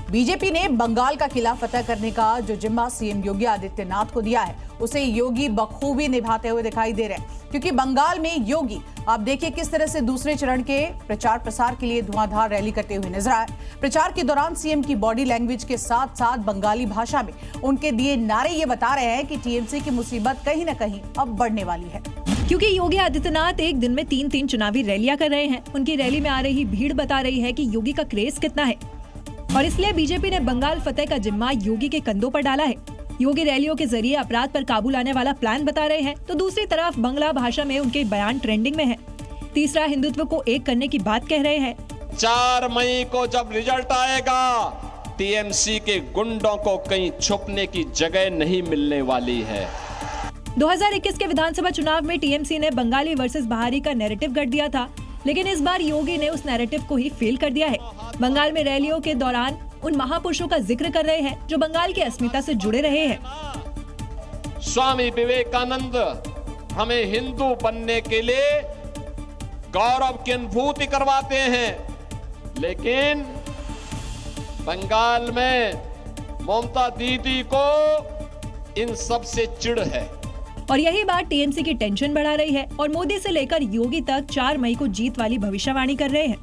BJP ने बंगाल का किला फतह करने का जो जिम्मा सीएम योगी आदित्यनाथ को दिया है, उसे योगी बखूबी निभाते हुए दिखाई दे रहे हैं। क्योंकि बंगाल में योगी आप देखिए किस तरह से दूसरे चरण के प्रचार प्रसार के लिए धुआंधार रैली करते हुए नजर आए। प्रचार के दौरान सीएम की बॉडी लैंग्वेज के साथ साथ बंगाली भाषा में उनके दिए नारे ये बता रहे हैं कि टीएमसी की मुसीबत कहीं न कहीं अब बढ़ने वाली है। क्योंकि योगी आदित्यनाथ एक दिन में 3 चुनावी रैलियां कर रहे हैं, उनकी रैली में आ रही भीड़ बता रही है कि योगी का क्रेज कितना है, और इसलिए बीजेपी ने बंगाल फतेह का जिम्मा योगी के कंधों पर डाला है। योगी रैलियों के जरिए अपराध पर काबू लाने वाला प्लान बता रहे हैं, तो दूसरी तरफ बंगला भाषा में उनके बयान ट्रेंडिंग में है। तीसरा, हिंदुत्व को एक करने की बात कह रहे हैं। 4 मई को जब रिजल्ट आएगा, टीएमसी के गुंडों को कहीं छुपने की जगह नहीं मिलने वाली है। 2021 के विधानसभा चुनाव में टीएमसी ने बंगाली वर्सेस बहारी का नैरेटिव गढ़ दिया था, लेकिन इस बार योगी ने उस नैरेटिव को ही फेल कर दिया है। बंगाल में रैलियों के दौरान उन महापुरुषों का जिक्र कर रहे हैं जो बंगाल की अस्मिता से जुड़े रहे हैं। स्वामी विवेकानंद हमें हिंदू बनने के लिए गौरव की अनुभूति करवाते हैं, लेकिन बंगाल में ममता दीदी को इन सब से चिढ़ है। और यही बात टीएमसी की टेंशन बढ़ा रही है और मोदी से लेकर योगी तक 4 मई को जीत वाली भविष्यवाणी कर रहे हैं।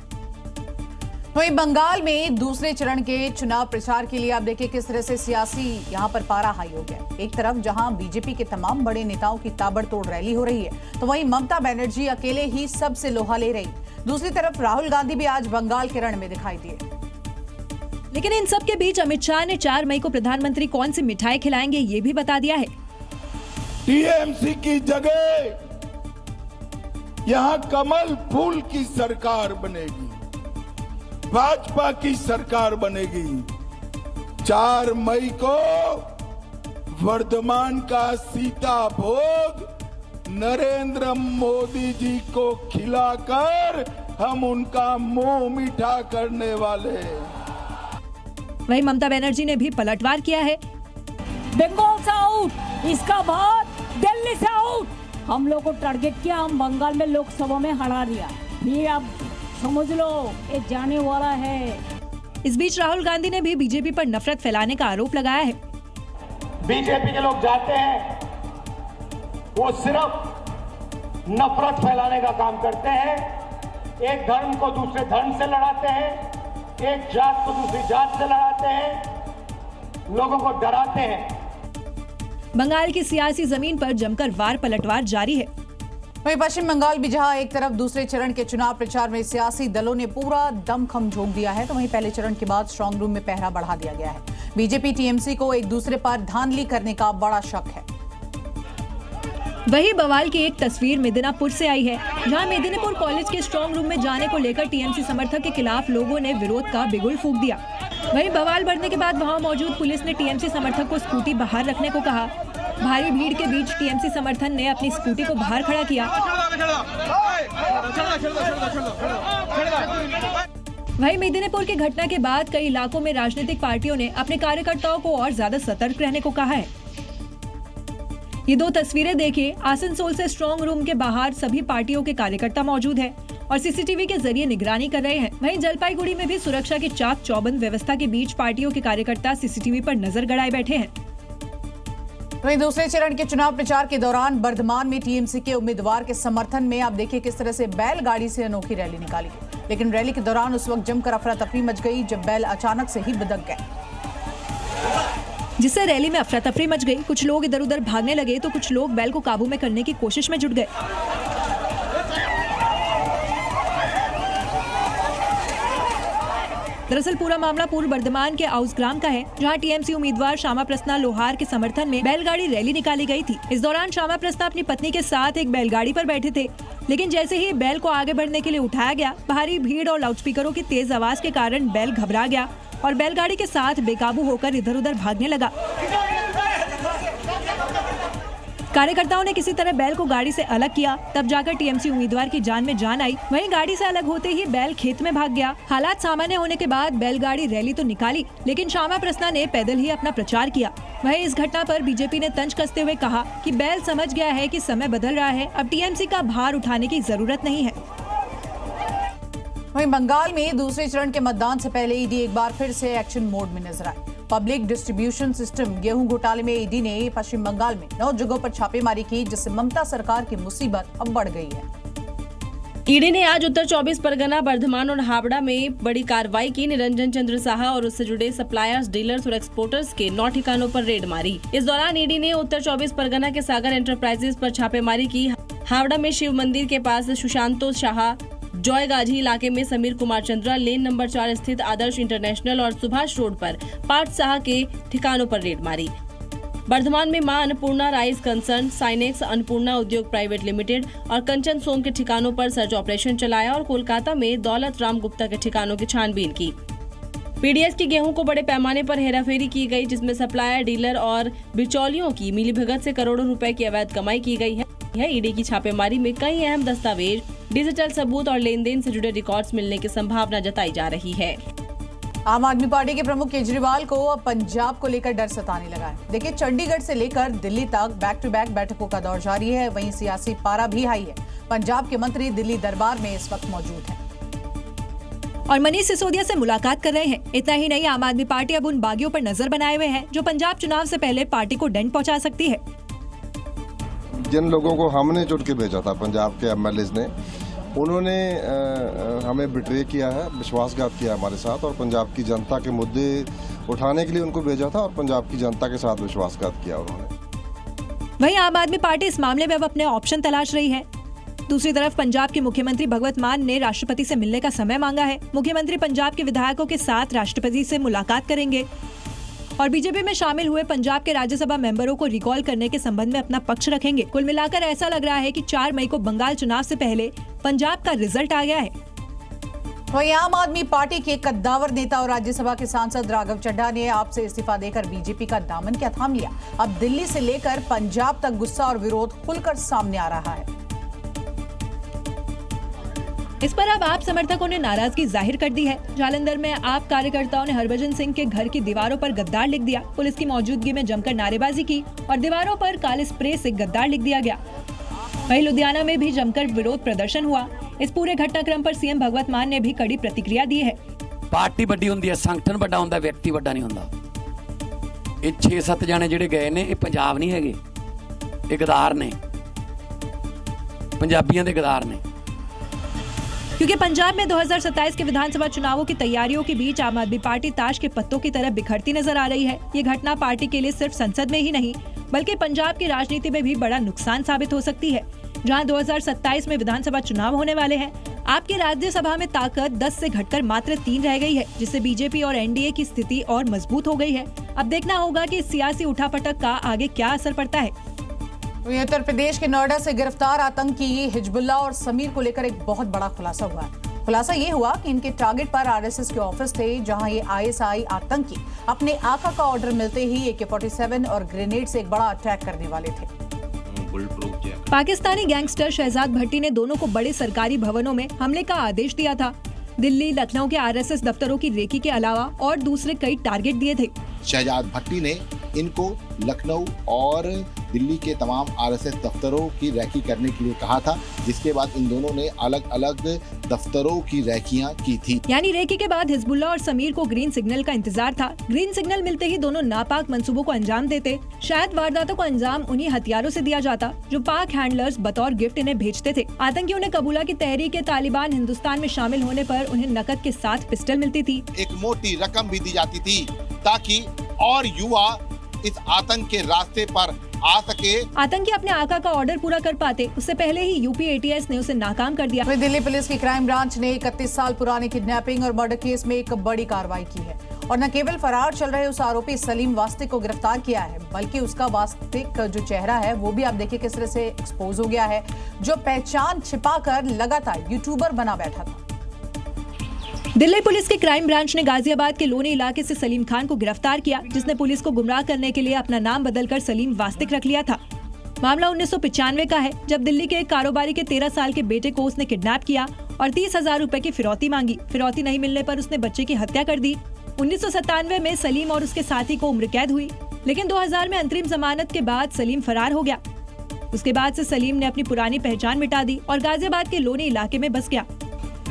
वहीं बंगाल में दूसरे चरण के चुनाव प्रचार के लिए आप देखिए किस तरह से सियासी यहां पर पारा हाई हो गया। एक तरफ जहां बीजेपी के तमाम बड़े नेताओं की ताबड़तोड़ रैली हो रही है, तो वहीं ममता बनर्जी अकेले ही सबसे लोहा ले रही। दूसरी तरफ राहुल गांधी भी आज बंगाल के रण में दिखाई दिए। लेकिन इन सब के बीच अमित शाह ने 4 मई को प्रधानमंत्री कौन सी मिठाई खिलाएंगे ये भी बता दिया है। टीएमसी की जगह यहां कमल फूल की सरकार बनेगी, भाजपा की सरकार बनेगी। 4 मई को वर्धमान का सीता भोग नरेंद्र मोदी जी को खिलाकर हम उनका मुंह मीठा करने वाले। वहीं ममता बनर्जी ने भी पलटवार किया है। बंगाल से आउट, इसका बाद दिल्ली से आउट। हम लोग को टारगेट किया, हम बंगाल में लोकसभा में हरा दिया, फिर अब समझ लो ये जाने वाला है। इस बीच राहुल गांधी ने भी बीजेपी पर नफरत फैलाने का आरोप लगाया है। बीजेपी के लोग जाते हैं, वो सिर्फ नफरत फैलाने का काम करते हैं। एक धर्म को दूसरे धर्म से लड़ाते हैं, एक जात को दूसरी जात से लड़ाते हैं, लोगों को डराते हैं। बंगाल की सियासी जमीन पर जमकर वार पलटवार जारी है। वहीं पश्चिम बंगाल भी जहां एक तरफ दूसरे चरण के चुनाव प्रचार में सियासी दलों ने पूरा दमखम झोंक दिया है, तो वहीं पहले चरण के बाद स्ट्रांग रूम में पहरा बढ़ा दिया गया है। बीजेपी टीएमसी को एक दूसरे पर धांधली करने का बड़ा शक है। वही बवाल की एक तस्वीर मेदिनीपुर से आई है, जहां मेदिनीपुर कॉलेज के स्ट्रांग रूम में जाने को लेकर टीएमसी समर्थक के खिलाफ लोगों ने विरोध का बिगुल फूंक दिया। वहीं बवाल बढ़ने के बाद वहां मौजूद पुलिस ने टीएमसी समर्थक को स्कूटी बाहर रखने को कहा। भारी भीड़ के बीच टीएमसी समर्थन ने अपनी स्कूटी को बाहर खड़ा किया। वहीं मेदिनीपुर की घटना के बाद कई इलाकों में राजनीतिक पार्टियों ने अपने कार्यकर्ताओं को और ज्यादा सतर्क रहने को कहा है। ये 2 तस्वीरें देखिए। आसनसोल से स्ट्रांग रूम के बाहर सभी पार्टियों के कार्यकर्ता मौजूद हैं और सीसीटीवी के जरिए निगरानी कर रहे हैं। वहीं जलपाईगुड़ी में भी सुरक्षा की चाक चौबंद व्यवस्था के बीच पार्टियों के कार्यकर्ता सीसीटीवी पर नजर गड़ाए बैठे हैं। वहीं दूसरे चरण के चुनाव प्रचार के दौरान वर्धमान में टीएमसी के उम्मीदवार के समर्थन में आप देखिए किस तरह से बैलगाड़ी से अनोखी रैली निकाली गई, लेकिन रैली के दौरान उस वक्त जमकर अफरा तफरी मच गई जब बैल अचानक से ही बिदक गए, जिससे रैली में अफरा तफरी मच गई। कुछ लोग इधर उधर भागने लगे तो कुछ लोग बैल को काबू में करने की कोशिश में जुट गए। दरअसल पूरा मामला पूर्व वर्धमान के आउसग्राम का है, जहां टीएमसी उम्मीदवार श्यामा प्रसन्ना लोहार के समर्थन में बैलगाड़ी रैली निकाली गई थी। इस दौरान श्यामा प्रसन्ना अपनी पत्नी के साथ एक बैलगाड़ी पर बैठे थे, लेकिन जैसे ही बैल को आगे बढ़ने के लिए उठाया गया, भारी भीड़ और लाउडस्पीकरों की तेज आवाज के कारण बैल घबरा गया और बैलगाड़ी के साथ बेकाबू होकर इधर उधर भागने लगा। कार्यकर्ताओं ने किसी तरह बैल को गाड़ी से अलग किया, तब जाकर टीएमसी उम्मीदवार की जान में जान आई। वहीं गाड़ी से अलग होते ही बैल खेत में भाग गया। हालात सामान्य होने के बाद बैलगाड़ी रैली तो निकाली, लेकिन श्यामा प्रसन्ना ने पैदल ही अपना प्रचार किया। वहीं इस घटना पर बीजेपी ने तंज कसते हुए कहा कि बैल समझ गया है कि समय बदल रहा है, अब टीएमसी का भार उठाने की जरूरत नहीं है। वहीं बंगाल में दूसरे चरण के मतदान से पहले ईडी एक बार फिर से एक्शन मोड में नजर आई। पब्लिक डिस्ट्रीब्यूशन सिस्टम गेहूं घोटाले में ईडी ने पश्चिम बंगाल में 9 जगहों पर छापेमारी की, जिससे ममता सरकार की मुसीबत अब बढ़ गई है। ईडी ने आज उत्तर 24 परगना, बर्धमान और हावड़ा में बड़ी कार्रवाई की। निरंजन चंद्र साहा और उससे जुड़े सप्लायर्स, डीलर्स और एक्सपोर्टर्स के 9 ठिकानों पर रेड मारी। इस दौरान ईडी ने उत्तर 24 परगना के सागर एंटरप्राइजेस पर छापेमारी की। हावड़ा में शिव मंदिर के पास सुशांतो शाह, जॉयगाजी इलाके में समीर कुमार चंद्रा, लेन नंबर 4 स्थित आदर्श इंटरनेशनल और सुभाष रोड पर पार्थ साहा के ठिकानों पर रेड मारी। बर्धमान में मां Annapurna rice concern, sine x, Annapurna उद्योग प्राइवेट लिमिटेड और कंचन सोम के ठिकानों पर सर्च ऑपरेशन चलाया और कोलकाता में दौलत राम गुप्ता के ठिकानों की छानबीन की। पीडीएस की गेहूं को बड़े पैमाने पर हेराफेरी की गई, जिसमें सप्लायर, डीलर और बिचौलियों की मिलीभगत से करोड़ों रुपए की अवैध कमाई की गई है। ईडी की छापेमारी में कई अहम दस्तावेज, डिजिटल सबूत और लेन देन से जुड़े रिकॉर्ड्स मिलने की संभावना जताई जा रही है। आम आदमी पार्टी के प्रमुख केजरीवाल को अब पंजाब को लेकर डर सताने लगा है। देखिए, चंडीगढ़ से लेकर दिल्ली तक बैक टू बैक बैठकों का दौर जारी है। वहीं सियासी पारा भी हाई है। पंजाब के मंत्री दिल्ली दरबार में इस वक्त मौजूद हैं और मनीष सिसोदिया से मुलाकात कर रहे हैं। इतना ही नहीं, आम आदमी पार्टी अब उन बागियों पर नजर बनाए हुए है जो पंजाब चुनाव से पहले पार्टी को डंड पहुंचा सकती है। जिन लोगों को हमने चुन के भेजा था पंजाब के एमएलएज ने, उन्होंने हमें बिट्रे किया है, विश्वासघात किया हमारे साथ और पंजाब की जनता के मुद्दे उठाने के लिए उनको भेजा था और पंजाब की जनता के साथ विश्वासघात किया उन्होंने। वहीं आम आदमी पार्टी इस मामले में अब अपने ऑप्शन तलाश रही है। दूसरी तरफ पंजाब के मुख्यमंत्री भगवंत मान ने राष्ट्रपति से मिलने का समय मांगा है। मुख्यमंत्री पंजाब के विधायकों के साथ राष्ट्रपति से मुलाकात करेंगे और बीजेपी में शामिल हुए पंजाब के राज्यसभा मेंबरों को रिकॉल करने के संबंध में अपना पक्ष रखेंगे। कुल मिलाकर ऐसा लग रहा है कि 4 मई को बंगाल चुनाव से पहले पंजाब का रिजल्ट आ गया है। वहीं आम आदमी पार्टी के कद्दावर नेता और राज्यसभा के सांसद राघव चड्ढा ने आपसे इस्तीफा देकर बीजेपी का दामन क्या थाम लिया। अब दिल्ली से लेकर पंजाब तक गुस्सा और विरोध खुलकर सामने आ रहा है। इस पर अब आप समर्थकों ने नाराजगी जाहिर कर दी है। जालंधर में आप कार्यकर्ताओं ने हरभजन सिंह के घर की दीवारों पर गद्दार लिख दिया। पुलिस की मौजूदगी में जमकर नारेबाजी की और दीवारों पर काले स्प्रे से गद्दार लिख दिया गया। वहीं लुधियाना में भी जमकर विरोध प्रदर्शन हुआ। इस पूरे घटनाक्रम पर सीएम भगवंत मान ने भी कड़ी प्रतिक्रिया दी है। पार्टी ਵੱਡੀ ਹੁੰਦੀ ਹੈ, संगठन ਵੱਡਾ ਹੁੰਦਾ, व्यक्ति ਵੱਡਾ नहीं ਹੁੰਦਾ। ਇਹ 6-7 ਜਾਣੇ ਜਿਹੜੇ ਗਏ ਨੇ, ਇਹ ਪੰਜਾਬ नहीं ਹੈਗੇ, ਇਹ ਗਦਾਰ ਨੇ, ਪੰਜਾਬੀਆਂ ਦੇ ਗਦਾਰ ਨੇ। क्योंकि पंजाब में 2027 के विधानसभा चुनावों की तैयारियों के बीच आम आदमी पार्टी ताश के पत्तों की तरह बिखरती नजर आ रही है। ये घटना पार्टी के लिए सिर्फ संसद में ही नहीं बल्कि पंजाब की राजनीति में भी बड़ा नुकसान साबित हो सकती है। जहां 2027 में विधानसभा चुनाव होने वाले हैं, आपकी राज्यसभा में ताकत 10 से घटकर मात्र 3 रह गई है, जिससे बीजेपी और एनडीए की स्थिति और मजबूत हो गई है। अब देखना होगा कि इस सियासी उठापटक का आगे क्या असर पड़ता है। उत्तर प्रदेश के नोएडा से गिरफ्तार आतंकी हिजबुल्लाह और समीर को लेकर एक बहुत बड़ा खुलासा हुआ है। खुलासा ये हुआ कि इनके टारगेट पर आरएसएस के ऑफिस थे, जहां ये आईएसआई आतंकी अपने आका का ऑर्डर मिलते ही AK-47 और ग्रेनेड से एक बड़ा अटैक करने वाले थे। पाकिस्तानी गैंगस्टर शहजाद भट्टी ने दोनों को बड़े सरकारी भवनों में हमले का आदेश दिया था। दिल्ली, लखनऊ के आरएसएस दफ्तरों की रेकी के अलावा और दूसरे कई टारगेट दिए थे। शहजाद भट्टी ने इनको लखनऊ और दिल्ली के तमाम आरएसएस दफ्तरों की रैकी करने के लिए कहा था, जिसके बाद इन दोनों ने अलग अलग दफ्तरों की रैकियां की थी। यानी रेकी के बाद हिजबुल्लाह और समीर को ग्रीन सिग्नल का इंतजार था। ग्रीन सिग्नल मिलते ही दोनों नापाक मंसूबों को अंजाम देते। शायद वारदातों को अंजाम उन्हीं हथियारों से दिया जाता जो पाक हैंडलर्स बतौर गिफ्ट इन्हें भेजते थे। आतंकियों ने कबूला कि तहरीक तालिबान हिंदुस्तान में शामिल होने पर उन्हें नकद के साथ पिस्टल मिलती थी। एक मोटी रकम भी दी जाती थी ताकि और युवा इस आतंक के रास्ते पर आ सके। आतंकी अपने आका का ऑर्डर पूरा कर पाते, उससे पहले ही यूपी ATS ने उसे नाकाम कर दिया। दिल्ली पुलिस की क्राइम ब्रांच ने 31 साल पुराने किडनैपिंग और मर्डर केस में एक बड़ी कार्रवाई की है और न केवल फरार चल रहे उस आरोपी सलीम वास्तिक को गिरफ्तार किया है, बल्कि उसका वास्तिक जो चेहरा है वो भी आप देखिए किस तरह से एक्सपोज हो गया है, जो पहचान छिपाकर लगातार यूट्यूबर बना बैठा था। दिल्ली पुलिस की क्राइम ब्रांच ने गाजियाबाद के लोनी इलाके से सलीम खान को गिरफ्तार किया, जिसने पुलिस को गुमराह करने के लिए अपना नाम बदलकर सलीम वास्तिक रख लिया था। मामला 1995 का है, जब दिल्ली के एक कारोबारी के 13 साल के बेटे को उसने किडनैप किया और 30,000 रुपए की फिरौती मांगी। फिरौती नहीं मिलने पर उसने बच्चे की हत्या कर दी। 1997 में सलीम और उसके साथी को उम्र कैद हुई, लेकिन 2000 में अंतरिम जमानत के बाद सलीम फरार हो गया। उसके बाद से सलीम ने अपनी पुरानी पहचान मिटा दी और गाजियाबाद के लोनी इलाके में बस गया।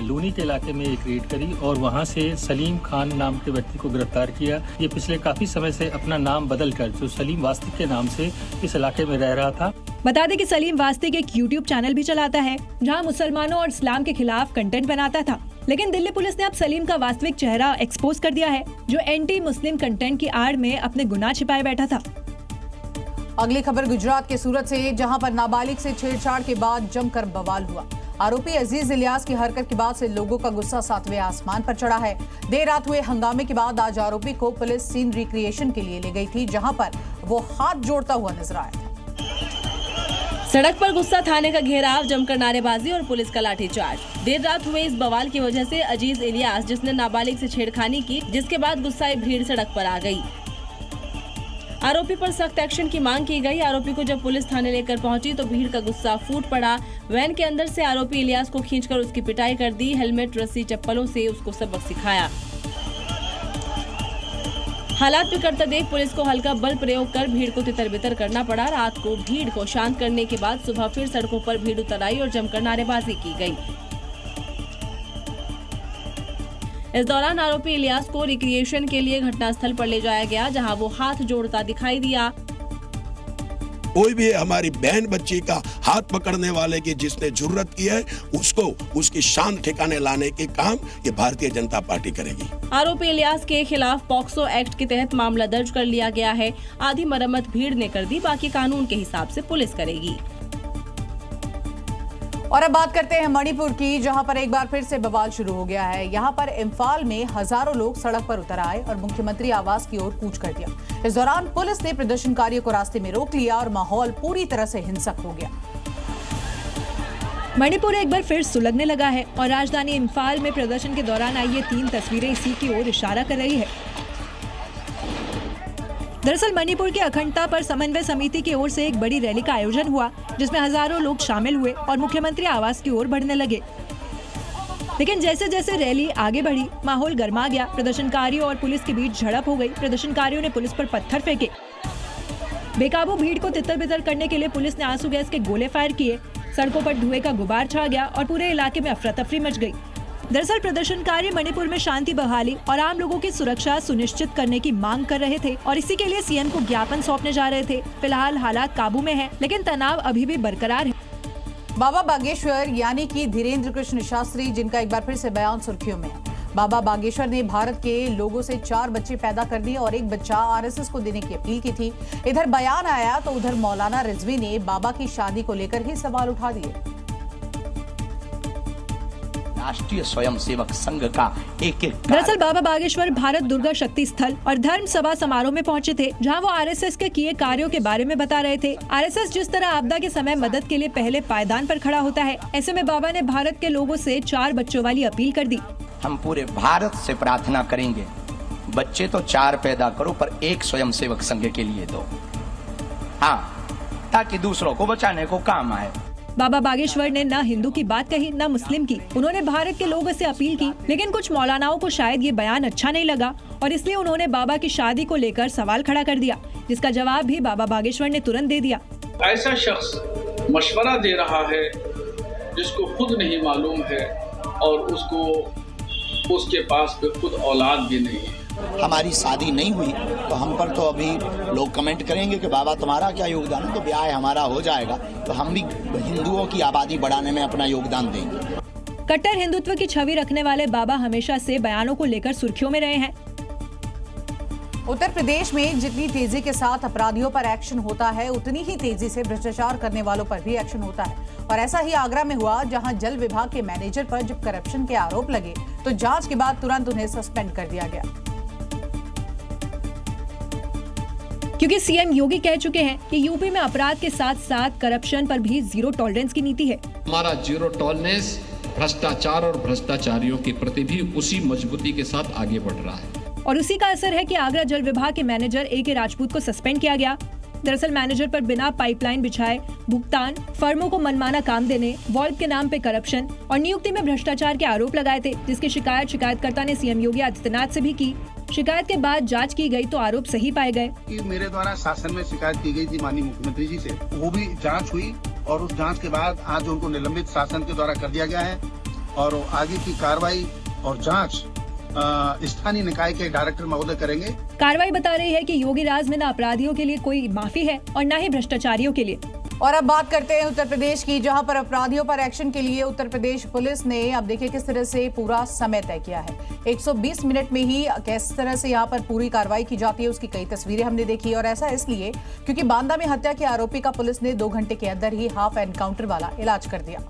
लूनी के इलाके में एक रेड करी और वहां से सलीम खान नाम के व्यक्ति को गिरफ्तार किया। ये पिछले काफी समय से अपना नाम बदलकर जो सलीम वास्तिक के नाम से इस इलाके में रह रहा था। बता दें कि सलीम वास्तिक एक YouTube चैनल भी चलाता है जहां मुसलमानों और इस्लाम के खिलाफ कंटेंट बनाता था। लेकिन दिल्ली पुलिस ने अब सलीम का वास्तविक चेहरा एक्सपोज कर दिया है, जो एंटी मुस्लिम कंटेंट की आड़ में अपने गुनाह छिपाए बैठा था। अगली खबर गुजरात के सूरत से, जहां पर नाबालिग से छेड़छाड़ के बाद जमकर बवाल हुआ। आरोपी अजीज इलियास की हरकत के बाद से लोगों का गुस्सा 7वें आसमान पर चढ़ा है। देर रात हुए हंगामे के बाद आज आरोपी को पुलिस सीन रिक्रिएशन के लिए ले गई थी, जहां पर वो हाथ जोड़ता हुआ नजर आया था। सड़क पर गुस्सा थाने का घेराव, जमकर नारेबाजी और पुलिस का लाठीचार्ज। देर रात हुए इस बवाल की वजह से अजीज इलियास, जिसने नाबालिग से छेड़खानी की, जिसके बाद गुस्साई भीड़ सड़क पर आ गई। आरोपी पर सख्त एक्शन की मांग की गई। आरोपी को जब पुलिस थाने लेकर पहुंची तो भीड़ का गुस्सा फूट पड़ा। वैन के अंदर से आरोपी इलियास को खींचकर उसकी पिटाई कर दी। हेलमेट, रस्सी, चप्पलों से उसको सबक सिखाया। हालात बिगड़ता देख पुलिस को हल्का बल प्रयोग कर भीड़ को तितर-बितर करना पड़ा। रात को भीड़ को शांत करने के बाद सुबह फिर सड़कों पर भीड़ उतर आई और जमकर नारेबाजी की गई। इस दौरान आरोपी इलियास को रिक्रिएशन के लिए घटनास्थल पर ले जाया गया, जहां वो हाथ जोड़ता दिखाई दिया। कोई भी हमारी बहन बच्ची का हाथ पकड़ने वाले की जिसने जुर्रत की है, उसको उसकी शान ठिकाने लाने के काम ये भारतीय जनता पार्टी करेगी। आरोपी इलियास के खिलाफ पॉक्सो एक्ट के तहत मामला दर्ज कर लिया गया है। आधी मरम्मत भीड़ ने कर दी, बाकी कानून के हिसाब से पुलिस करेगी। और अब बात करते हैं मणिपुर की, जहां पर एक बार फिर से बवाल शुरू हो गया है। यहां पर इम्फाल में हजारों लोग सड़क पर उतर आए और मुख्यमंत्री आवास की ओर कूच कर दिया। इस दौरान पुलिस ने प्रदर्शनकारियों को रास्ते में रोक लिया और माहौल पूरी तरह से हिंसक हो गया। मणिपुर एक बार फिर सुलगने लगा है और राजधानी इम्फाल में प्रदर्शन के दौरान आई ये 3 तस्वीरें इसी की ओर इशारा कर रही है। दरअसल मणिपुर की अखंडता पर समन्वय समिति की ओर से एक बड़ी रैली का आयोजन हुआ, जिसमें हजारों लोग शामिल हुए और मुख्यमंत्री आवास की ओर बढ़ने लगे। लेकिन जैसे जैसे रैली आगे बढ़ी, माहौल गर्मा गया। प्रदर्शनकारियों और पुलिस के बीच झड़प हो गई। प्रदर्शनकारियों ने पुलिस पर पत्थर फेंके। बेकाबू भीड़ को तितर-बितर करने के लिए पुलिस ने आंसू गैस के गोले फायर किए। सड़कों पर धुएं का गुबार छा गया और पूरे इलाके में अफरा-तफरी मच गई। दरअसल प्रदर्शनकारी मणिपुर में शांति बहाली और आम लोगों की सुरक्षा सुनिश्चित करने की मांग कर रहे थे और इसी के लिए सीएम को ज्ञापन सौंपने जा रहे थे। फिलहाल हालात काबू में है, लेकिन तनाव अभी भी बरकरार है। बाबा बागेश्वर यानी कि धीरेन्द्र कृष्ण शास्त्री, जिनका एक बार फिर से बयान सुर्खियों में है। बाबा बागेश्वर ने भारत के लोगों से 4 बच्चे पैदा कर दिए और एक बच्चा आरएसएस को देने की अपील की थी। इधर बयान आया तो उधर मौलाना रिजवी ने बाबा की शादी को लेकर ही सवाल उठा दिए। राष्ट्रीय स्वयंसेवक संघ का एक दरअसल बाबा बागेश्वर भारत दुर्गा शक्ति स्थल और धर्म सभा समारोह में पहुंचे थे, जहां वो आरएसएस के किए कार्यों के बारे में बता रहे थे। आरएसएस जिस तरह आपदा के समय मदद के लिए पहले पायदान पर खड़ा होता है, ऐसे में बाबा ने भारत के लोगों से 4 बच्चों वाली अपील कर दी। हम पूरे भारत से प्रार्थना करेंगे, बच्चे तो 4 पैदा करो पर एक स्वयंसेवक संघ के लिए दो, हाँ, ताकि दूसरों को बचाने को काम आए। बाबा बागेश्वर ने न हिंदू की बात कही न मुस्लिम की। उन्होंने भारत के लोगों से अपील की, लेकिन कुछ मौलानाओं को शायद ये बयान अच्छा नहीं लगा और इसलिए उन्होंने बाबा की शादी को लेकर सवाल खड़ा कर दिया, जिसका जवाब भी बाबा बागेश्वर ने तुरंत दे दिया। ऐसा शख्स मशवरा दे रहा है जिसको खुद नहीं मालूम है और उसके पास खुद औलाद भी नहीं है। हमारी शादी नहीं हुई तो हम पर तो अभी लोग कमेंट करेंगे कि बाबा तुम्हारा क्या योगदान है, तो ब्याह हमारा हो जाएगा तो हम भी हिंदुओं की आबादी बढ़ाने में अपना योगदान देंगे। कट्टर हिंदुत्व की छवि रखने वाले बाबा हमेशा से बयानों को लेकर सुर्खियों में रहे हैं। उत्तर प्रदेश में जितनी तेजी के साथ अपराधियों पर एक्शन होता है, उतनी ही तेजी से भ्रष्टाचार करने वालों पर भी एक्शन होता है। और ऐसा ही आगरा में हुआ, जहां जल विभाग के मैनेजर पर जब करप्शन के आरोप लगे तो जांच के बाद तुरंत उन्हें सस्पेंड कर दिया गया, क्योंकि सीएम योगी कह चुके हैं कि यूपी में अपराध के साथ साथ करप्शन पर भी जीरो टॉलरेंस की नीति है। हमारा जीरो टॉलरेंस भ्रष्टाचार और भ्रष्टाचारियों के प्रति भी उसी मजबूती के साथ आगे बढ़ रहा है और उसी का असर है कि आगरा जल विभाग के मैनेजर A.K. राजपूत को सस्पेंड किया गया। दरअसल मैनेजर पर बिना पाइपलाइन बिछाए भुगतान, फर्मों को मनमाना काम देने, वॉल्व के नाम पे करप्शन और नियुक्ति में भ्रष्टाचार के आरोप लगाए थे, जिसकी शिकायत शिकायतकर्ता ने सीएम योगी आदित्यनाथ से भी की। शिकायत के बाद जांच की गई तो आरोप सही पाए गए। कि मेरे द्वारा शासन में शिकायत की गई थी माननीय मुख्यमंत्री जी से, वो भी जांच हुई और उस जांच के बाद आज उनको निलंबित शासन के द्वारा कर दिया गया है और आगे की कार्रवाई और जांच स्थानीय निकाय के डायरेक्टर महोदय करेंगे। कार्रवाई बता रही है कि योगी राज में न अपराधियों के लिए कोई माफी है और न ही भ्रष्टाचारियों के लिए। और अब बात करते हैं उत्तर प्रदेश की, जहां पर अपराधियों पर एक्शन के लिए उत्तर प्रदेश पुलिस ने अब देखिए किस तरह से पूरा समय तय किया है। 120 मिनट में ही किस तरह से यहां पर पूरी कार्रवाई की जाती है, उसकी कई तस्वीरें हमने देखी। और ऐसा इसलिए क्योंकि बांदा में हत्या के आरोपी का पुलिस ने 2 घंटे के अंदर ही हाफ एनकाउंटर वाला इलाज कर दिया।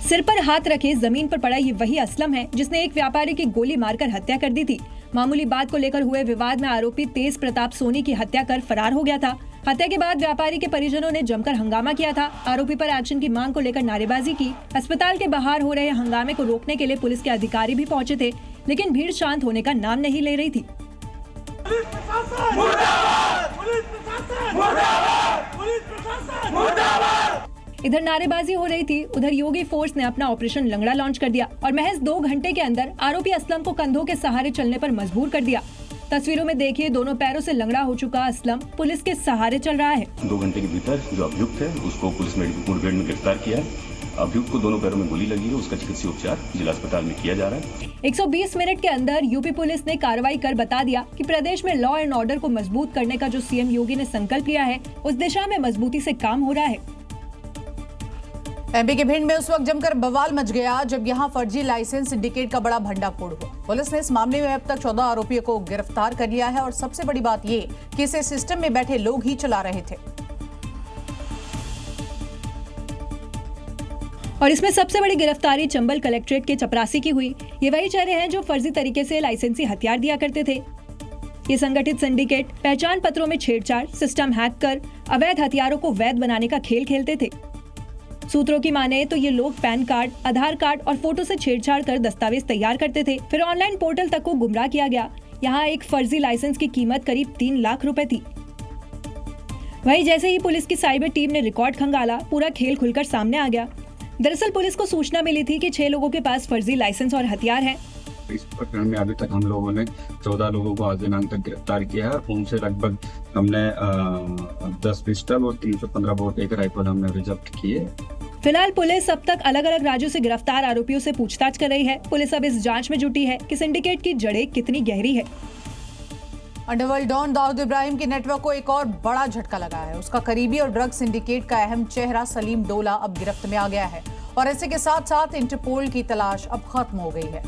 सिर पर हाथ रखे जमीन पर पड़ा ये वही असलम है जिसने एक व्यापारी की गोली मारकर हत्या कर दी थी। मामूली बात को लेकर हुए विवाद में आरोपी तेज प्रताप सोनी की हत्या कर फरार हो गया था। हत्या के बाद व्यापारी के परिजनों ने जमकर हंगामा किया था। आरोपी पर एक्शन की मांग को लेकर नारेबाजी की। अस्पताल के बाहर हो रहे हंगामे को रोकने के लिए पुलिस के अधिकारी भी पहुंचे थे, लेकिन भीड़ शांत होने का नाम नहीं ले रही थी। इधर नारेबाजी हो रही थी, उधर योगी फोर्स ने अपना ऑपरेशन लंगड़ा लॉन्च कर दिया और महज 2 घंटे के अंदर आरोपी असलम को कंधों के सहारे चलने पर मजबूर कर दिया। तस्वीरों में देखिए दोनों पैरों से लंगड़ा हो चुका असलम पुलिस के सहारे चल रहा है। 2 घंटे के भीतर जो अभियुक्त है उसको पुलिस ने मुठभेड़ में गिरफ्तार किया है। अभियुक्त को दोनों पैरों में गोली लगी है, उसका चिकित्सीय उपचार जिला अस्पताल में किया जा रहा है। 120 मिनट के अंदर यूपी पुलिस ने कार्रवाई कर बता दिया कि प्रदेश में लॉ एंड ऑर्डर को मजबूत करने का जो सीएम योगी ने संकल्प लिया है उस दिशा में मजबूती से काम हो रहा है। एमपी के भिंड में उस वक्त जमकर बवाल मच गया जब यहां फर्जी लाइसेंस सिंडिकेट का बड़ा भंडाफोड़ हुआ। पुलिस ने इस मामले में अब तक 14 आरोपियों को गिरफ्तार कर लिया है और सबसे बड़ी बात ये कि इसे सिस्टम में बैठे लोग ही चला रहे थे। और इसमें सबसे बड़ी गिरफ्तारी चंबल कलेक्ट्रेट के चपरासी की हुई। ये वही चेहरे हैं जो फर्जी तरीके से लाइसेंसी हथियार दिया करते थे। ये संगठित सिंडिकेट पहचान पत्रों में छेड़छाड़, सिस्टम हैक कर अवैध हथियारों को वैध बनाने का खेल खेलते थे। सूत्रों की माने तो ये लोग पैन कार्ड, आधार कार्ड और फोटो से छेड़छाड़ कर दस्तावेज तैयार करते थे। फिर ऑनलाइन पोर्टल तक को गुमराह किया गया। यहाँ एक फर्जी लाइसेंस की कीमत करीब 3 लाख रुपए थी। वहीं जैसे ही पुलिस की साइबर टीम ने रिकॉर्ड खंगाला, पूरा खेल खुलकर सामने आ गया। दरअसल पुलिस को सूचना मिली थी कि 6 लोगों के पास फर्जी लाइसेंस और हथियार हैं। इस प्रकरण में अभी तक हम लोगों ने 14 लोगों को आज दिनांक तक गिरफ्तार किया है। उनसे लगभग हमने 10 पिस्टल और 315 बोर एक राइफल हमने जब्त किए। फिलहाल पुलिस अब तक अलग अलग राज्यों से गिरफ्तार आरोपियों से पूछताछ कर रही है। पुलिस अब इस जांच में जुटी है कि सिंडिकेट की जड़ें कितनी गहरी है। अंडरवर्ल्ड डॉन दाऊद इब्राहिम के नेटवर्क को एक और बड़ा झटका लगा है। उसका करीबी और ड्रग सिंडिकेट का अहम चेहरा सलीम डोला अब गिरफ्त में आ गया है और ऐसे के साथ साथ इंटरपोल की तलाश अब खत्म हो गई है।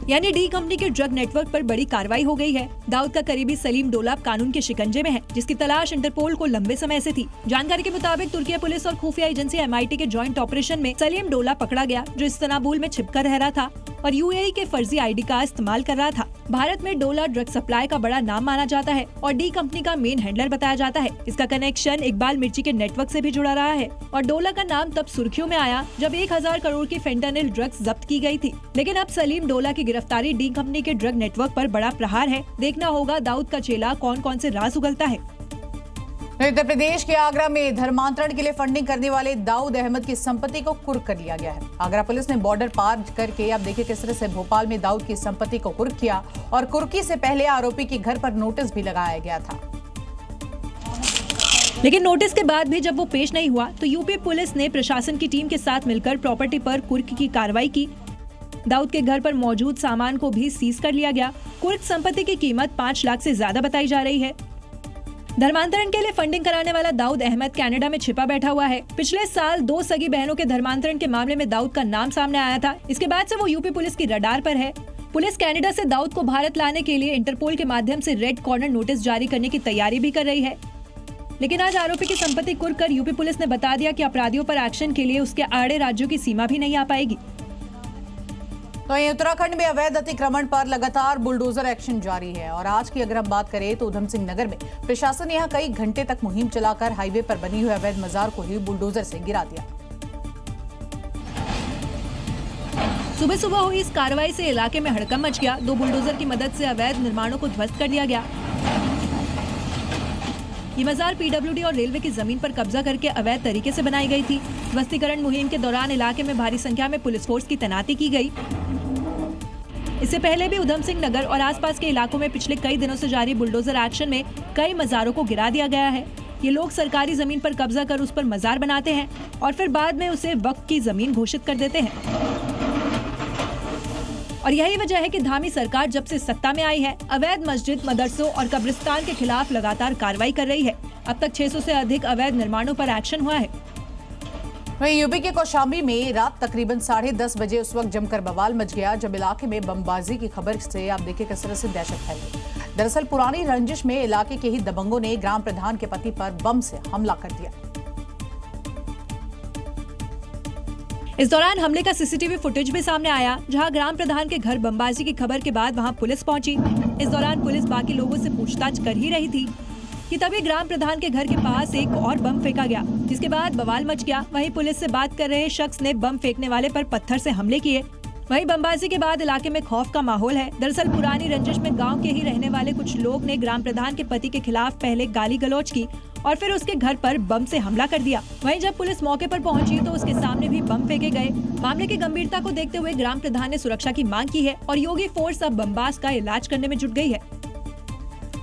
यानी डी कंपनी के ड्रग नेटवर्क पर बड़ी कार्रवाई हो गई है। दाऊद का करीबी सलीम डोला अब कानून के शिकंजे में है, जिसकी तलाश इंटरपोल को लंबे समय से थी। जानकारी के मुताबिक तुर्की पुलिस और खुफिया एजेंसी MIT के जॉइंट ऑपरेशन में सलीम डोला पकड़ा गया, जो इस्तांबुल में छिपकर रह रहा था और UAE के फर्जी ID का इस्तेमाल कर रहा था। भारत में डोला ड्रग सप्लाई का बड़ा नाम माना जाता है और डी कंपनी का मेन हैंडलर बताया जाता है। इसका कनेक्शन इकबाल मिर्ची के नेटवर्क से भी जुड़ा रहा है और डोला का नाम तब सुर्खियों में आया जब 1000 करोड़ की फेंटानिल ड्रग्स जब्त की गई थी। लेकिन अब सलीम डोला की गिरफ्तारी डी कंपनी के ड्रग नेटवर्क पर बड़ा प्रहार है। देखना होगा दाऊद का चेला कौन कौन से राज उगलता है। उत्तर प्रदेश के आगरा में धर्मांतरण के लिए फंडिंग करने वाले दाऊद अहमद की संपत्ति को कुर्क कर लिया गया है। आगरा पुलिस ने बॉर्डर पार करके अब देखिए किस तरह से भोपाल में दाऊद की संपत्ति को कुर्क किया और कुर्की से पहले आरोपी के घर पर नोटिस भी लगाया गया था। लेकिन नोटिस के बाद भी जब वो पेश नहीं हुआ तो यूपी पुलिस ने प्रशासन की टीम के साथ मिलकर प्रॉपर्टी पर कुर्क की कार्रवाई की। दाऊद के घर पर मौजूद सामान को भी सीज कर लिया गया। कुर्क संपत्ति की कीमत 5 लाख से ज्यादा बताई जा रही है। धर्मांतरण के लिए फंडिंग कराने वाला दाऊद अहमद कनाडा में छिपा बैठा हुआ है। पिछले साल 2 सगी बहनों के धर्मांतरण के मामले में दाऊद का नाम सामने आया था। इसके बाद से वो यूपी पुलिस की रडार पर है। पुलिस कनाडा से दाऊद को भारत लाने के लिए इंटरपोल के माध्यम से रेड कॉर्नर नोटिस जारी करने की तैयारी भी कर रही है। लेकिन आज आरोपी की संपत्ति कुर्क कर यूपी पुलिस ने बता दिया कि अपराधियों पर एक्शन के लिए उसके आड़े राज्यों की सीमा भी नहीं आ पाएगी। तो वहीं उत्तराखंड में अवैध अतिक्रमण पर लगातार बुलडोजर एक्शन जारी है और आज की अगर हम बात करें तो उधम सिंह नगर में प्रशासन ने यहां कई घंटे तक मुहिम चलाकर हाईवे पर बनी हुई अवैध मजार को ही बुलडोजर से गिरा दिया। सुबह सुबह हुई इस कार्रवाई से इलाके में हड़कंप मच गया। 2 बुलडोजर की मदद से अवैध निर्माणों को ध्वस्त कर दिया गया। ये मजार PWD और रेलवे की जमीन पर कब्जा करके अवैध तरीके से बनाई गई थी। ध्वस्तीकरण मुहिम के दौरान इलाके में भारी संख्या में पुलिस फोर्स की तैनाती की गई। इससे पहले भी उधम सिंह नगर और आसपास के इलाकों में पिछले कई दिनों से जारी बुलडोजर एक्शन में कई मजारों को गिरा दिया गया है। ये लोग सरकारी जमीन पर कब्जा कर उस पर मजार बनाते हैं और फिर बाद में उसे वक्फ की जमीन घोषित कर देते हैं। और यही वजह है कि धामी सरकार जब से सत्ता में आई है, अवैध मस्जिद, मदरसों और कब्रिस्तान के खिलाफ लगातार कार्रवाई कर रही है। अब तक 600 से अधिक अवैध निर्माणों पर एक्शन हुआ है। वहीं यूपी के कौशाम्बी में रात तकरीबन 10:30 बजे उस वक्त जमकर बवाल मच गया जब इलाके में बमबाजी की खबर से आप देखिए किस तरह से दहशत फैल गई। दरअसल पुरानी रंजिश में इलाके के ही दबंगों ने ग्राम प्रधान के पति पर बम से हमला कर दिया। इस दौरान हमले का सीसीटीवी फुटेज भी सामने आया, जहां ग्राम प्रधान के घर बमबाजी की खबर के बाद वहां पुलिस पहुंची। इस दौरान पुलिस बाकी लोगों से पूछताछ कर ही रही थी कि तभी ग्राम प्रधान के घर के पास एक और बम फेंका गया, जिसके बाद बवाल मच गया। वहीं पुलिस से बात कर रहे शख्स ने बम फेंकने वाले पर पत्थर से हमले किए। वहीं बमबाजी के बाद इलाके में खौफ का माहौल है। दरअसल पुरानी रंजिश में गांव के ही रहने वाले कुछ लोग ने ग्राम प्रधान के पति के खिलाफ पहले गाली गलौज की और फिर उसके घर पर बम से हमला कर दिया। वहीं जब पुलिस मौके पर पहुंची तो उसके सामने भी बम फेंके गए। मामले की गंभीरता को देखते हुए ग्राम प्रधान ने सुरक्षा की मांग की है और योगी फोर्स अब बमबाज का इलाज करने में जुट गई है।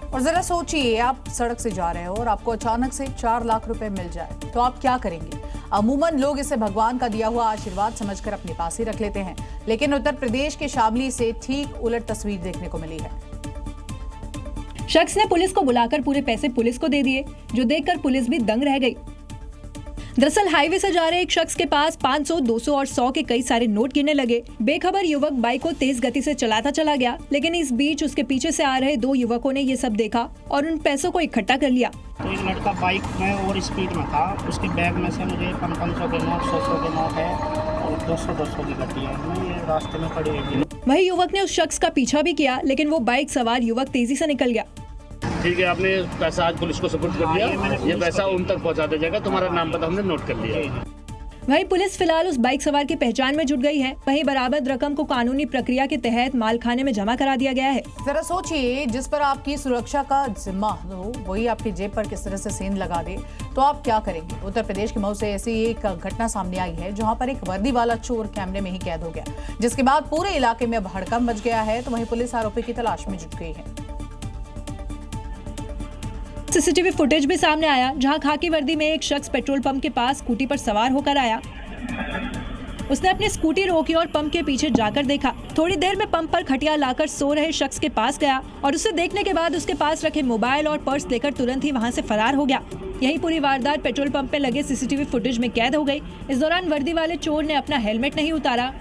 और जरा सोचिए, आप सड़क से जा रहे हो और आपको अचानक से 4 लाख रुपए मिल जाए तो आप क्या करेंगे? अमूमन लोग इसे भगवान का दिया हुआ आशीर्वाद समझकर अपने पास ही रख लेते हैं, लेकिन उत्तर प्रदेश के शामली से ठीक उलट तस्वीर देखने को मिली है। शख्स ने पुलिस को बुलाकर पूरे पैसे पुलिस को दे दिए, जो देखकर पुलिस भी दंग रह गई। दरअसल हाईवे से जा रहे एक शख्स के पास 500, 200 और 100 के कई सारे नोट गिरने लगे। बेखबर युवक बाइक को तेज गति से चलाता चला गया, लेकिन इस बीच उसके पीछे से आ रहे 2 युवकों ने ये सब देखा और उन पैसों को इकट्ठा कर लिया। तो एक लड़का बाइक में और स्पीड में था, उसके बैग में से मुझे 500 के नोट, 100 के नोट है और 200 की गड्डी है, ये रास्ते में खड़ी हुई। वही युवक ने उस शख्स का पीछा भी किया, लेकिन वो बाइक सवार युवक तेजी से निकल गया। ठीक है, आपने पैसा आज पुलिस को सपोर्ट कर दिया, ये पैसा उन तक पहुंचा दिया जाएगा, तुम्हारा नाम पता हमने नोट कर लिया। वहीं पुलिस फिलहाल उस बाइक सवार की पहचान में जुट गई है। वहीं बरामद रकम को कानूनी प्रक्रिया के तहत मालखाने में जमा करा दिया गया है। जरा सोचिए, जिस पर आपकी सुरक्षा का जिम्मा हो वही आपकी जेब पर किस तरह से सेंध लगा दे तो आप क्या करेंगे? उत्तर प्रदेश के मऊ से ऐसी एक घटना सामने आई है जहां पर एक वर्दी वाला चोर कैमरे में ही कैद हो गया, जिसके बाद पूरे इलाके में हड़कंप मच गया है। तो वहीं पुलिस आरोपी की तलाश में जुट गई है। सीसीटीवी फुटेज भी सामने आया, जहां खाकी वर्दी में एक शख्स पेट्रोल पंप के पास स्कूटी पर सवार होकर आया। उसने अपनी स्कूटी रोकी और पंप के पीछे जाकर देखा। थोड़ी देर में पंप पर खटिया लाकर सो रहे शख्स के पास गया और उसे देखने के बाद उसके पास रखे मोबाइल और पर्स लेकर तुरंत ही वहां से फरार हो गया। यही पूरी वारदात पेट्रोल पंप पे लगे सीसीटीवी फुटेज में कैद हो गई। इस दौरान वर्दी वाले चोर ने अपना हेलमेट नहीं उतारा।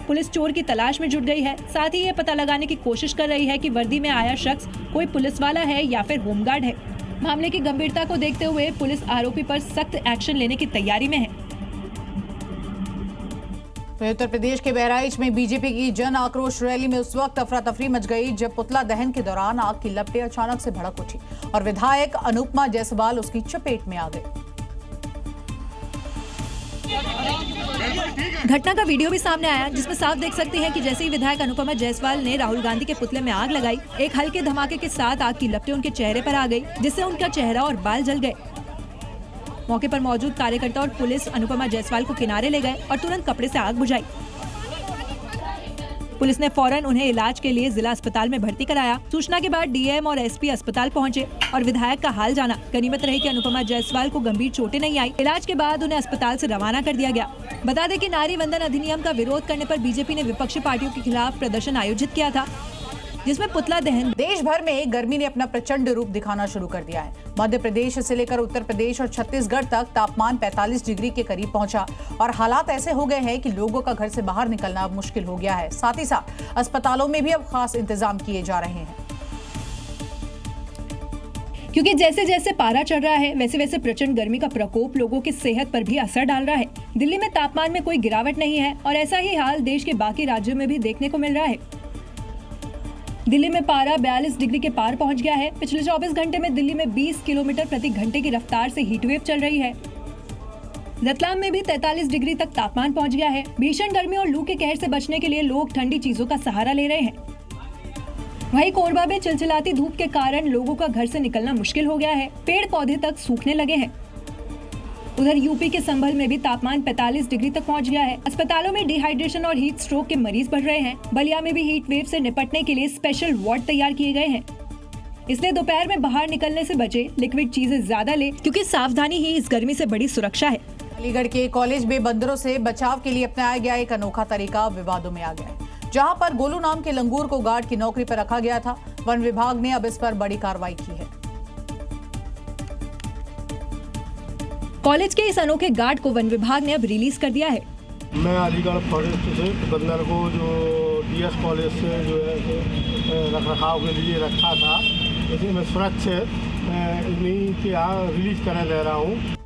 पुलिस चोर की तलाश में जुट गई है, साथ ही ये पता लगाने की कोशिश कर रही है कि वर्दी में आया शख्स कोई पुलिस वाला है या फिर होमगार्ड है। मामले की गंभीरता को देखते हुए पुलिस आरोपी पर सख्त एक्शन लेने की तैयारी में है। उत्तर प्रदेश के बहराइच में बीजेपी की जन आक्रोश रैली में उस वक्त अफरा तफरी मच गई जब पुतला दहन के दौरान आग की लपटें अचानक से भड़क उठी और विधायक अनुपमा जायसवाल उसकी चपेट में आ गए। घटना का वीडियो भी सामने आया, जिसमें साफ देख सकते हैं कि जैसे ही विधायक अनुपमा जायसवाल ने राहुल गांधी के पुतले में आग लगाई, एक हल्के धमाके के साथ आग की लपटें उनके चेहरे पर आ गई, जिससे उनका चेहरा और बाल जल गए। मौके पर मौजूद कार्यकर्ता और पुलिस अनुपमा जायसवाल को किनारे ले गए और तुरंत कपड़े से आग बुझाई। पुलिस ने फौरन उन्हें इलाज के लिए जिला अस्पताल में भर्ती कराया। सूचना के बाद डीएम और एसपी अस्पताल पहुंचे और विधायक का हाल जाना। गनीमत रही कि अनुपमा जायसवाल को गंभीर चोटें नहीं आई। इलाज के बाद उन्हें अस्पताल से रवाना कर दिया गया। बता दें कि नारी वंदन अधिनियम का विरोध करने पर बीजेपी ने विपक्षी पार्टियों के खिलाफ प्रदर्शन आयोजित किया था, जिसमें पुतला दहन। देश भर में गर्मी ने अपना प्रचंड रूप दिखाना शुरू कर दिया है। मध्य प्रदेश से लेकर उत्तर प्रदेश और छत्तीसगढ़ तक तापमान 45 डिग्री के करीब पहुंचा और हालात ऐसे हो गए हैं कि लोगों का घर से बाहर निकलना अब मुश्किल हो गया है। साथ ही साथ अस्पतालों में भी अब खास इंतजाम किए जा रहे हैं, क्योंकि जैसे जैसे पारा चढ़ रहा है वैसे वैसे प्रचंड गर्मी का प्रकोप लोगों की सेहत पर भी असर डाल रहा है। दिल्ली में तापमान में कोई गिरावट नहीं है और ऐसा ही हाल देश के बाकी राज्यों में भी देखने को मिल रहा है। दिल्ली में पारा 42 डिग्री के पार पहुंच गया है। पिछले 24 घंटे में दिल्ली में 20 किलोमीटर प्रति घंटे की रफ्तार से हीटवेव चल रही है। रतलाम में भी 43 डिग्री तक तापमान पहुंच गया है। भीषण गर्मी और लू के कहर से बचने के लिए लोग ठंडी चीजों का सहारा ले रहे हैं। वहीं कोरबा में चिलचिलाती धूप के कारण लोगों का घर से निकलना मुश्किल हो गया है। पेड़ पौधे तक सूखने लगे हैं। उधर यूपी के संभल में भी तापमान 45 डिग्री तक पहुंच गया है। अस्पतालों में डिहाइड्रेशन और हीट स्ट्रोक के मरीज बढ़ रहे हैं। बलिया में भी हीट वेव से निपटने के लिए स्पेशल वार्ड तैयार किए गए हैं। इसलिए दोपहर में बाहर निकलने से बचे, लिक्विड चीजें ज्यादा ले, क्योंकि सावधानी ही इस गर्मी से बड़ी सुरक्षा है। अलीगढ़ के कॉलेज में बंदरों से बचाव के लिए अपनाया गया एक अनोखा तरीका विवादों में आ गया है। जहां पर गोलू नाम के लंगूर को गार्ड की नौकरी पर रखा गया था, वन विभाग ने अब इस पर बड़ी कार्रवाई की है। कॉलेज के इस अनोखे गार्ड को वन विभाग ने अब रिलीज कर दिया है। मैं अलीगढ़ फॉरेस्ट से बंदर को जो डीएस कॉलेज से जो है रखरखाव के लिए रखा था, इसे मैं सुरक्षा इन्हीं के यहाँ रिलीज करने ले रहा हूँ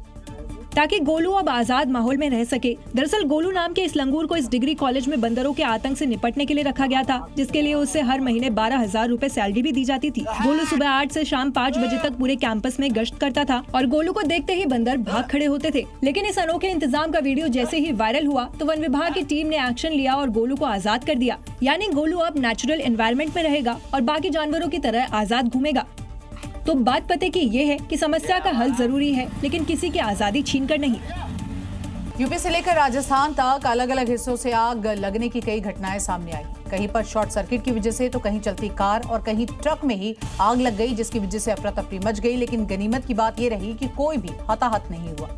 ताकि गोलू अब आजाद माहौल में रह सके। दरअसल गोलू नाम के इस लंगूर को इस डिग्री कॉलेज में बंदरों के आतंक से निपटने के लिए रखा गया था, जिसके लिए उससे हर महीने 12,000 रुपए सैलरी भी दी जाती थी। गोलू सुबह 8 से शाम 5 बजे तक पूरे कैंपस में गश्त करता था और गोलू को देखते ही बंदर भाग खड़े होते थे। लेकिन इस अनोखे इंतजाम का वीडियो जैसे ही वायरल हुआ तो वन विभाग की टीम ने एक्शन लिया और गोलू को आजाद कर दिया। यानी गोलू अब नेचुरल एनवायरनमेंट में रहेगा और बाकी जानवरों की तरह आजाद घूमेगा। तो बात पते की ये है कि समस्या का हल जरूरी है, लेकिन किसी की आजादी छीनकर नहीं। यूपी से लेकर राजस्थान तक अलग अलग हिस्सों से आग लगने की कई घटनाएं सामने आई। कहीं पर शॉर्ट सर्किट की वजह से तो कहीं चलती कार और कहीं ट्रक में ही आग लग गई, जिसकी वजह से अफरा तफरी मच गई। लेकिन गनीमत की बात ये रही कि कोई भी हताहत नहीं हुआ।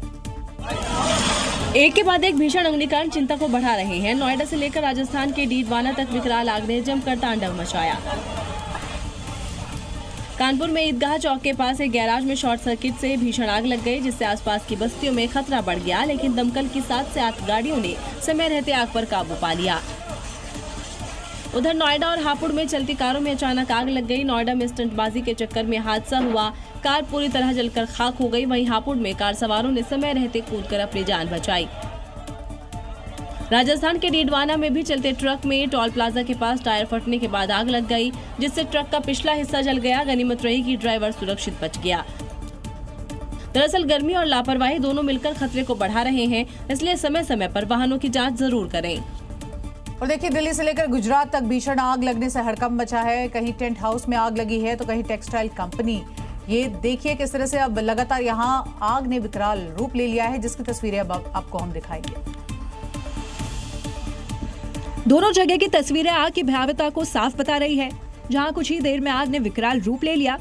एक के बाद एक भीषण अग्निकांड चिंता को बढ़ा रहे हैं। नोएडा से लेकर राजस्थान के डीडवाना तक विकराल आग ने जमकर तांडव मचाया। कानपुर में ईदगाह चौक के पास एक गैराज में शॉर्ट सर्किट से भीषण आग लग गई, जिससे आसपास की बस्तियों में खतरा बढ़ गया। लेकिन दमकल की 7 से 8 गाड़ियों ने समय रहते आग पर काबू पा लिया। उधर नोएडा और हापुड़ में चलती कारों में अचानक आग लग गई। नोएडा में स्टंटबाजी के चक्कर में हादसा हुआ, कार पूरी तरह जलकर खाक हो गई। वहीं हापुड़ में कार सवारों ने समय रहते कूदकर अपनी जान बचाई। राजस्थान के डीडवाना में भी चलते ट्रक में टोल प्लाजा के पास टायर फटने के बाद आग लग गई, जिससे ट्रक का पिछला हिस्सा जल गया। गनीमत रही कि ड्राइवर सुरक्षित बच गया। दरअसल गर्मी और लापरवाही दोनों मिलकर खतरे को बढ़ा रहे हैं, इसलिए समय समय पर वाहनों की जांच जरूर करें। और देखिए, दिल्ली से लेकर गुजरात तक भीषण आग लगने से हड़कंप मचा है। कहीं टेंट हाउस में आग लगी है तो कहीं टेक्सटाइल कंपनी। ये देखिए किस तरह से अब लगातार यहाँ आग ने विकराल रूप ले लिया है, जिसकी तस्वीरें अब आपको हम दिखाएंगे। दोनों जगह की तस्वीरें आग की भयावहता को साफ बता रही है। जहां कुछ ही देर में आग ने विकराल रूप ले लिया।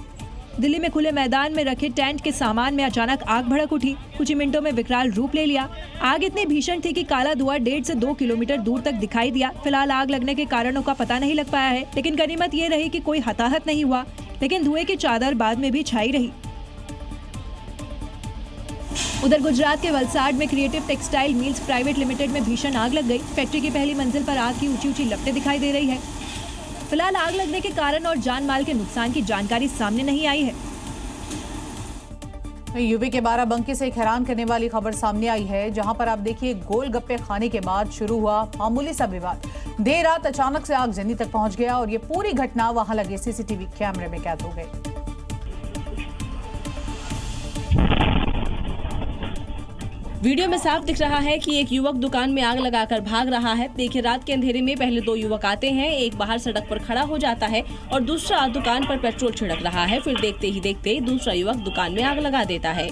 दिल्ली में खुले मैदान में रखे टेंट के सामान में अचानक आग भड़क उठी। कुछ ही मिनटों में विकराल रूप ले लिया। आग इतनी भीषण थी कि काला धुआं 1.5 से 2 किलोमीटर दूर तक दिखाई दिया। फिलहाल आग लगने के कारणों का पता नहीं लग पाया है, लेकिन गनीमत ये रही कि कोई हताहत नहीं हुआ। लेकिन धुएं की चादर बाद में भी छाई रही। उधर गुजरात के वलसाड में creative textile mills private limited में भीषण आग लग गई। फैक्ट्री की पहली मंजिल पर आग की ऊंची ऊंची लपटें दिखाई दे रही है। फिलहाल आग लगने के कारण और जान माल के नुकसान की जानकारी सामने नहीं आई है। यूपी के बाराबंकी से एक हैरान करने वाली खबर सामने आई है, जहां पर आप देखिए गोलगप्पे खाने के बाद शुरू हुआ मामूली सा विवाद देर रात अचानक से आगजनी तक पहुंच गया और ये पूरी घटना वहां लगे सीसीटीवी कैमरे में कैद हो गई। वीडियो में साफ दिख रहा है कि एक युवक दुकान में आग लगाकर भाग रहा है। देखिए, रात के अंधेरे में पहले 2 युवक आते हैं। एक बाहर सड़क पर खड़ा हो जाता है और दूसरा दुकान पर पेट्रोल छिड़क रहा है। फिर देखते ही देखते दूसरा युवक दुकान में आग लगा देता है।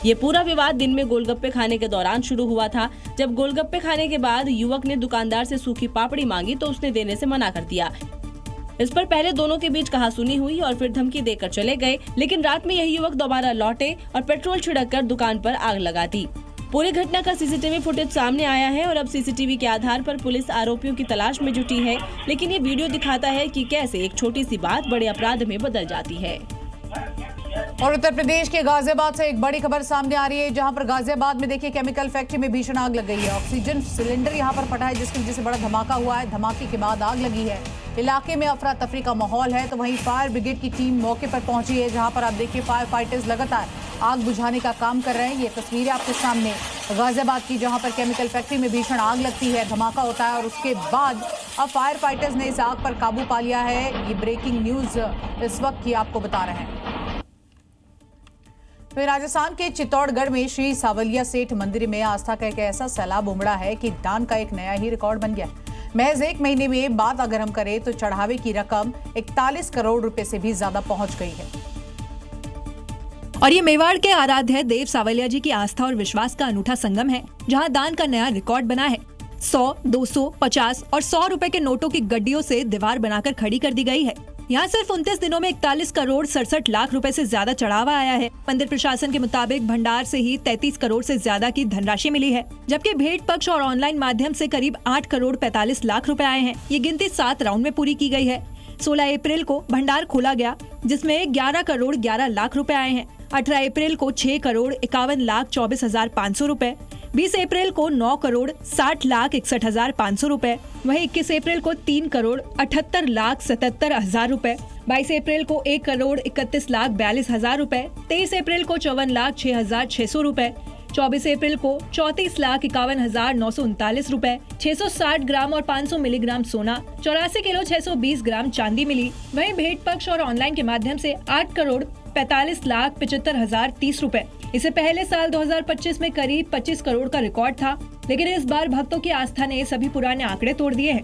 ये पूरा विवाद दिन में गोलगप्पे खाने के दौरान शुरू हुआ था। जब गोलगप्पे खाने के बाद युवक ने दुकानदार से सूखी पापड़ी मांगी तो उसने देने से मना कर दिया। इस पर पहले दोनों के बीच कहासुनी हुई और फिर धमकी देकर चले गए। लेकिन रात में यही युवक दोबारा लौटे और पेट्रोल छिड़ककर दुकान पर आग लगा दी। पूरी घटना का सीसीटीवी फुटेज सामने आया है और अब सीसीटीवी के आधार पर पुलिस आरोपियों की तलाश में जुटी है। लेकिन ये वीडियो दिखाता है कि कैसे एक छोटी सी बात बड़े अपराध में बदल जाती है। और उत्तर प्रदेश के गाजियाबाद से एक बड़ी खबर सामने आ रही है, जहां पर गाजियाबाद में देखिए केमिकल फैक्ट्री में भीषण आग लग गई है। ऑक्सीजन सिलेंडर यहां पर फटा है, जिसकी वजह से बड़ा धमाका हुआ है। धमाके के बाद आग लगी है। इलाके में अफरा तफरी का माहौल है, तो वहीं फायर ब्रिगेड की टीम मौके पर पहुंची है, जहां पर आप देखिए फायर फाइटर्स लगातार आग बुझाने का काम कर रहे हैं। ये तस्वीरें आपके सामने गाजियाबाद की, जहां पर केमिकल फैक्ट्री में भीषण आग लगती है, धमाका होता है और उसके बाद अब फायर फाइटर्स ने इस आग पर काबू पा लिया है। ये ब्रेकिंग न्यूज इस वक्त की आपको बता रहे हैं। फिर राजस्थान के चित्तौड़गढ़ में श्री सावलिया सेठ मंदिर में आस्था का एक ऐसा सैलाब उमड़ा है कि दान का एक नया ही रिकॉर्ड बन गया। महज 1 महीने में बात अगर हम करें तो चढ़ावे की रकम 41 करोड़ रुपए से भी ज्यादा पहुंच गई है। और ये मेवाड़ के आराध्य देव सावलिया जी की आस्था और विश्वास का अनूठा संगम है, जहां दान का नया रिकॉर्ड बना है। 100, 200, 50 और 100 रुपए के नोटों की गड्डियों से दीवार बनाकर खड़ी कर दी गई है। यहाँ सिर्फ 29 दिनों में 41 करोड़ 67 लाख रुपए से ज्यादा चढ़ावा आया है। मंदिर प्रशासन के मुताबिक भंडार से ही 33 करोड़ से ज्यादा की धनराशि मिली है, जबकि भेंट पक्ष और ऑनलाइन माध्यम से करीब 8 करोड़ 45 लाख रुपए आए हैं। ये गिनती 7 राउंड में पूरी की गई है। 16 अप्रैल को भंडार खोला गया, जिसमें 11 करोड़ 11 लाख रुपए आए हैं। 18 अप्रैल को 6 करोड़ 51 लाख 24,500 रुपए, 20 अप्रैल को 9 करोड़ 60 लाख 61,500 रुपए, वहीं 21 अप्रैल को 3 करोड़ 78 लाख 77,000 रुपए, 22 अप्रैल को 1 करोड़ 31 लाख 42,000 रुपए, 23 अप्रैल को 54 लाख 6,600 रुपए, 24 अप्रैल को 34 लाख 51,939 रुपए, 660 ग्राम और 500 मिलीग्राम सोना, 84 किलो 620 ग्राम चांदी मिली। वहीं भेंट पक्ष और ऑनलाइन के माध्यम से 8 करोड़ 45 लाख 75,030 रुपए। इससे पहले साल 2025 में करीब 25 करोड़ का रिकॉर्ड था, लेकिन इस बार भक्तों की आस्था ने सभी पुराने आंकड़े तोड़ दिए हैं।